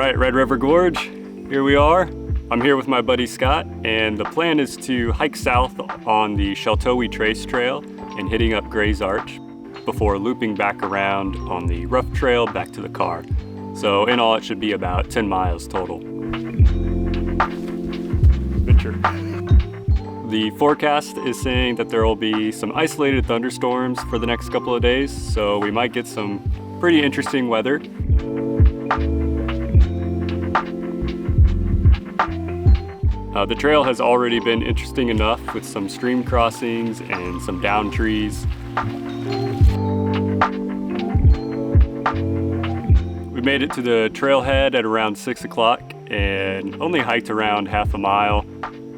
right, Red River Gorge, here we are. I'm here with my buddy Scott, and the plan is to hike south on the Sheltowee Trace Trail and hitting up Gray's Arch before looping back around on the rough trail back to the car. So in all, it should be about 10 miles total. Picture. The forecast is saying that there will be some isolated thunderstorms for the next couple of days, so we might get some pretty interesting weather. The trail has already been interesting enough with some stream crossings and some down trees. We made it to the trailhead at around 6 o'clock and only hiked around half a mile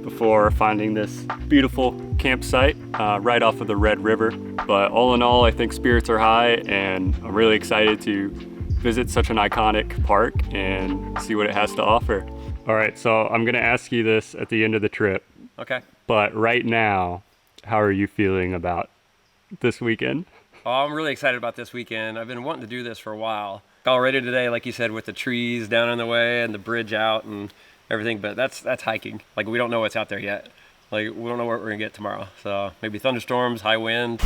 before finding this beautiful campsite right off of the Red River. But all in all, I think spirits are high, and I'm really excited to visit such an iconic park and see what it has to offer. All right, so I'm gonna ask you this at the end of the trip. Okay. But right now, how are you feeling about this weekend? Oh, I'm really excited about this weekend. I've been wanting to do this for a while. Already today, like you said, with the trees down in the way and the bridge out and everything, but that's hiking. Like, we don't know what's out there yet. Like, we don't know what we're gonna get tomorrow. So maybe thunderstorms, high wind.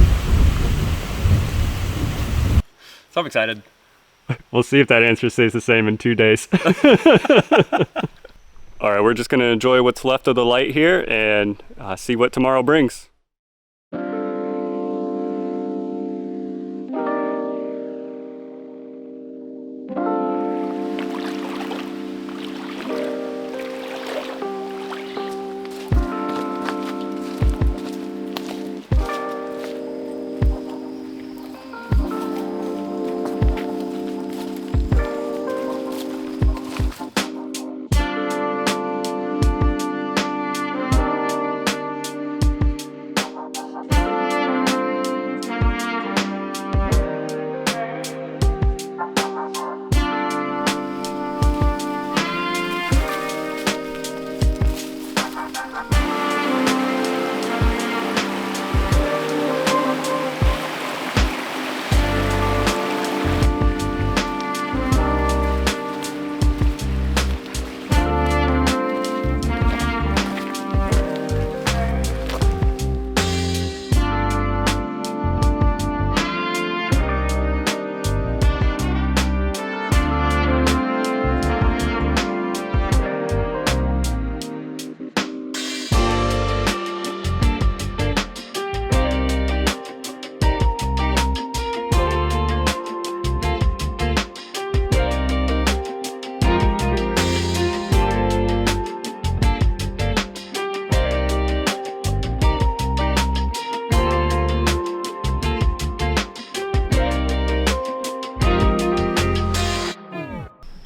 So I'm excited. We'll see if that answer stays the same in 2 days. All right, we're just gonna enjoy what's left of the light here and see what tomorrow brings.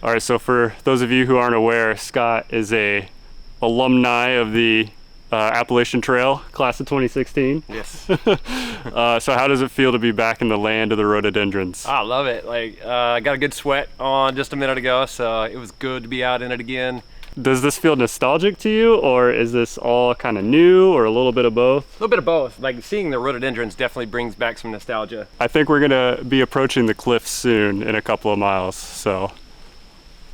All right, so for those of you who aren't aware, Scott is a alumni of the Appalachian Trail, class of 2016. Yes. So how does it feel to be back in the land of the rhododendrons? I love it. Like, I got a good sweat on just a minute ago, so it was good to be out in it again. Does this feel nostalgic to you, or is this all kind of new, or a little bit of both? A little bit of both. Like, seeing the rhododendrons definitely brings back some nostalgia. I think we're gonna be approaching the cliffs soon in a couple of miles, so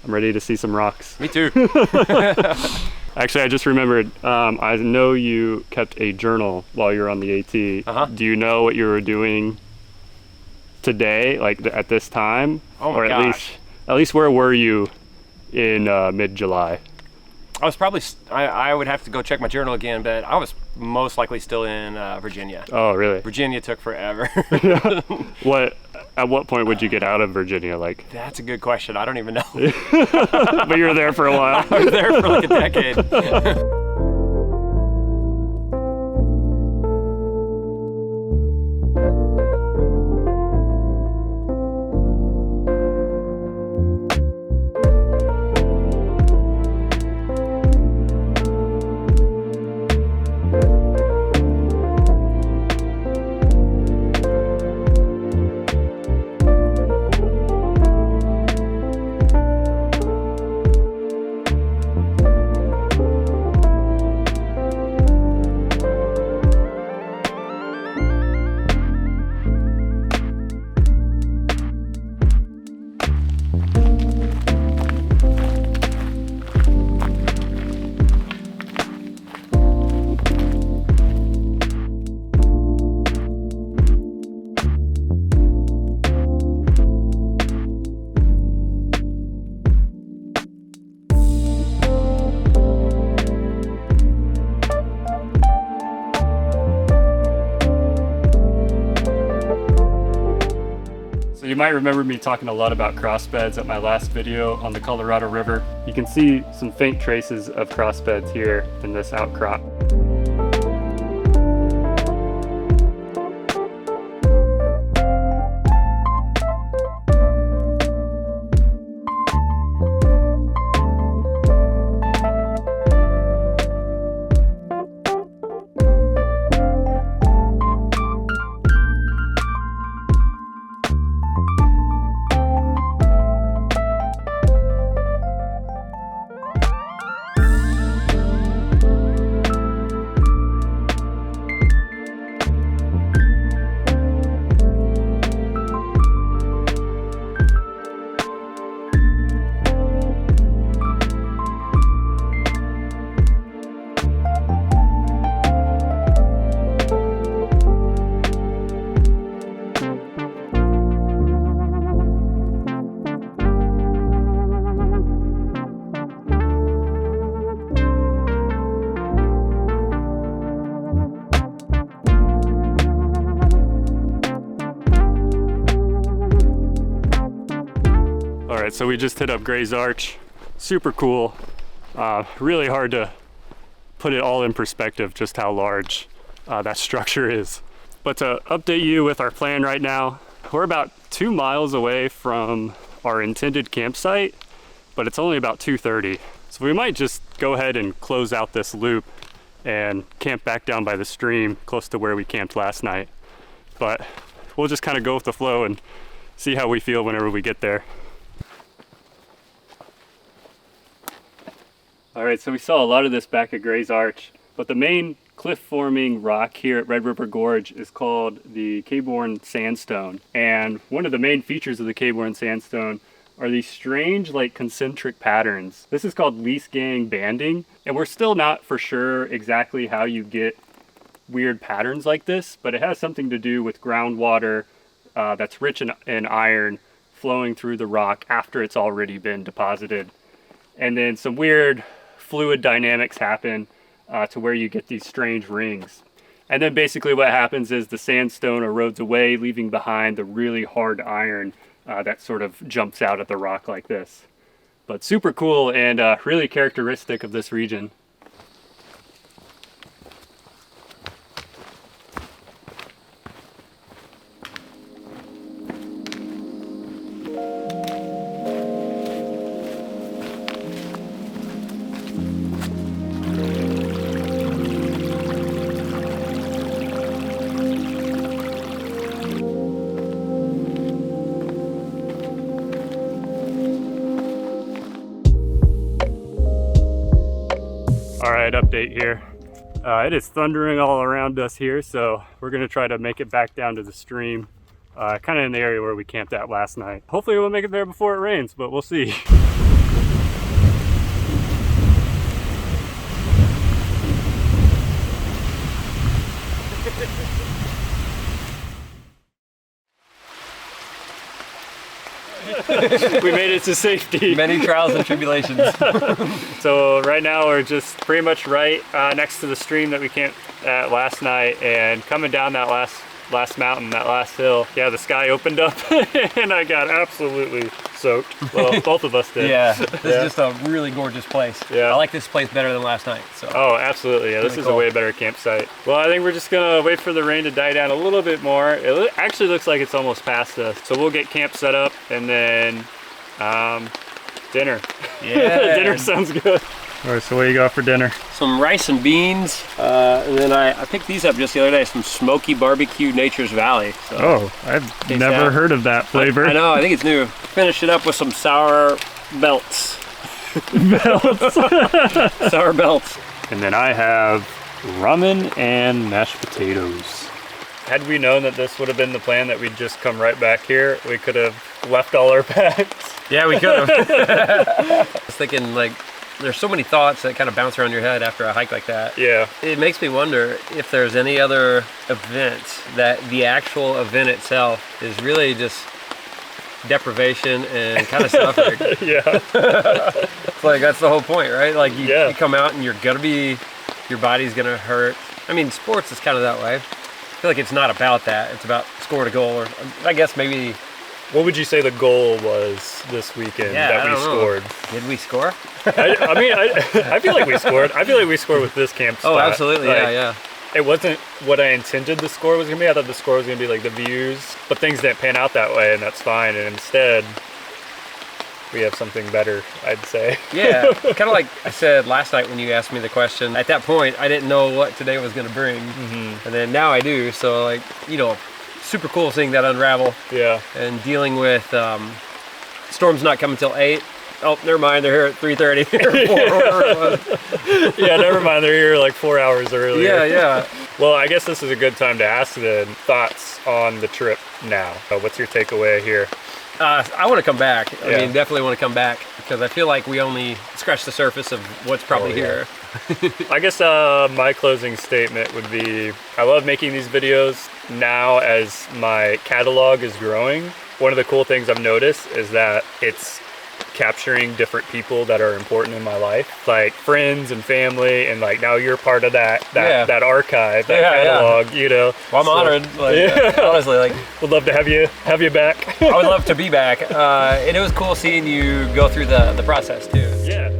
I'm ready to see some rocks. Me too. Actually, I just remembered, I know you kept a journal while you were on the AT. Do you know what you were doing today, like at this time? Oh my or gosh. At least where were you in mid-July? I was probably, I would have to go check my journal again, but I was most likely still in Virginia. Oh, really? Virginia took forever. At what point would you get out of Virginia? Like, that's a good question. I don't even know. But you were there for a while. I was there for like a decade. So you might remember me talking a lot about crossbeds at my last video on the Colorado River. You can see some faint traces of crossbeds here in this outcrop. All right, so we just hit up Gray's Arch. Super cool. Really hard to put it all in perspective just how large that structure is. But to update you with our plan right now, we're about 2 miles away from our intended campsite, but it's only about 2:30. So we might just go ahead and close out this loop and camp back down by the stream close to where we camped last night. But we'll just kind of go with the flow and see how we feel whenever we get there. All right, so we saw a lot of this back at Gray's Arch, but the main cliff-forming rock here at Red River Gorge is called the Caborn Sandstone. And one of the main features of the Caborn Sandstone are these strange, like, concentric patterns. This is called least gang banding, and we're still not for sure exactly how you get weird patterns like this, but it has something to do with groundwater that's rich in iron flowing through the rock after it's already been deposited. And then some weird fluid dynamics happen to where you get these strange rings. And then basically what happens is the sandstone erodes away, leaving behind the really hard iron that sort of jumps out at the rock like this. But super cool and really characteristic of this region. All right, update here. It is thundering all around us here, so we're gonna try to make it back down to the stream, kind of in the area where we camped at last night. Hopefully we'll make it there before it rains, but we'll see. We made it to safety. Many trials and tribulations. So right now we're just pretty much right next to the stream that we camped at last night, and coming down that last mountain, that last hill, yeah, the sky opened up and I got absolutely soaked. Well, both of us did. Yeah, this is just a really gorgeous place. Yeah. I like this place better than last night. So. Oh, absolutely. Yeah, this is a way better campsite. Well, I think we're just gonna wait for the rain to die down a little bit more. It actually looks like it's almost past us. So we'll get camp set up and then dinner. Yeah. Dinner sounds good. All right, so what do you got for dinner? Some rice and beans, and then I picked these up just the other day, some smoky barbecue Nature's Valley. So oh, I've never heard of that flavor. I know, I think it's new. Finish it up with some sour belts. Sour belts. And then I have ramen and mashed potatoes. Had we known that this would have been the plan, that we'd just come right back here, we could have left all our packs. Yeah, we could have. I was thinking, like, there's so many thoughts that kind of bounce around your head after a hike like that. Yeah. It makes me wonder if there's any other events that the actual event itself is really just deprivation and kind of suffering. Yeah. It's like, that's the whole point, right? Like, you come out and your body's gonna hurt. I mean, sports is kind of that way. I feel like it's not about that. It's about scoring a goal, or I guess maybe What would you say the goal was this weekend that we scored? Did we score? I feel like we scored. I feel like we scored with this camp spot. Oh, absolutely. Like, Yeah. It wasn't what I intended the score was going to be. I thought the score was going to be like the views, but things didn't pan out that way, and that's fine. And instead, we have something better, I'd say. Yeah, kind of like I said last night when you asked me the question. At that point, I didn't know what today was going to bring, and then now I do. So, like, super cool seeing that unravel. Yeah. And dealing with storms not coming till 8. Oh, never mind. They're here at 3:30. Yeah, never mind. They're here like 4 hours earlier. Yeah. Well, I guess this is a good time to ask then thoughts on the trip now. What's your takeaway here? I want to come back. I Yeah. mean, definitely want to come back because I feel like we only scratched the surface of what's probably here. I guess my closing statement would be, I love making these videos now as my catalog is growing. One of the cool things I've noticed is that it's capturing different people that are important in my life, like friends and family, and like now you're part of that archive, that catalog. Well, I'm honored. Honestly, like, would love to have you back. I would love to be back, and it was cool seeing you go through the process too. Yeah.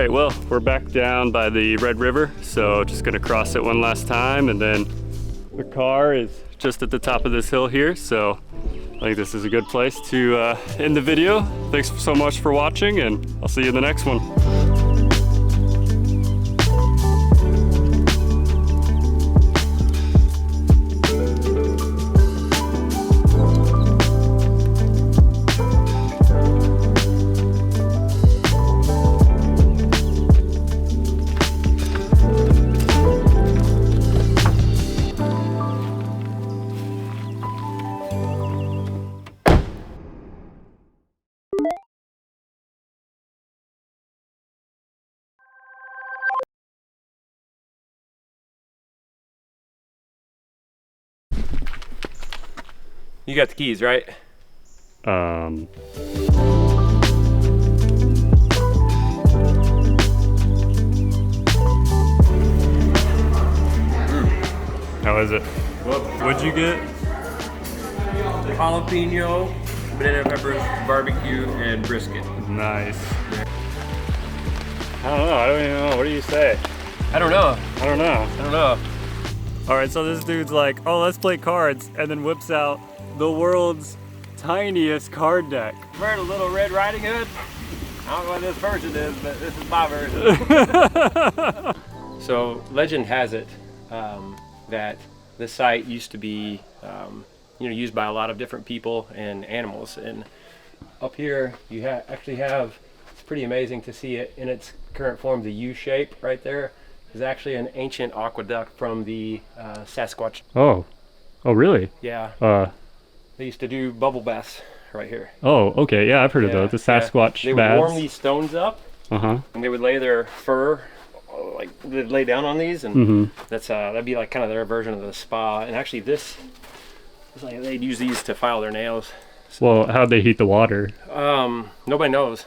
right, well, we're back down by the Red River, so just gonna cross it one last time, and then the car is just at the top of this hill here, so I think this is a good place to end the video. Thanks so much for watching, and I'll see you in the next one. You got the keys, right? How is it? What'd you get? jalapeno, banana peppers, barbecue, and brisket. Nice. I don't know. I don't even know. What do you say? I don't know. I don't know. I don't know. All right, so this dude's like, oh, let's play cards, and then whips out the world's tiniest card deck. Heard a Little Red Riding Hood? I don't know what this version is, but this is my version. So legend has it that this site used to be used by a lot of different people and animals. And up here you actually have, it's pretty amazing to see it in its current form. The U shape right there is actually an ancient aqueduct from the Sasquatch. Oh really? Yeah. They used to do bubble baths right here. Oh, okay, yeah, I've heard of those, the Sasquatch They would baths. warm these stones up, and they would lay their fur, like they'd lay down on these, and that's that'd be like kind of their version of the spa. And actually, this is like they'd use these to file their nails. Well, how'd they heat the water? Nobody knows.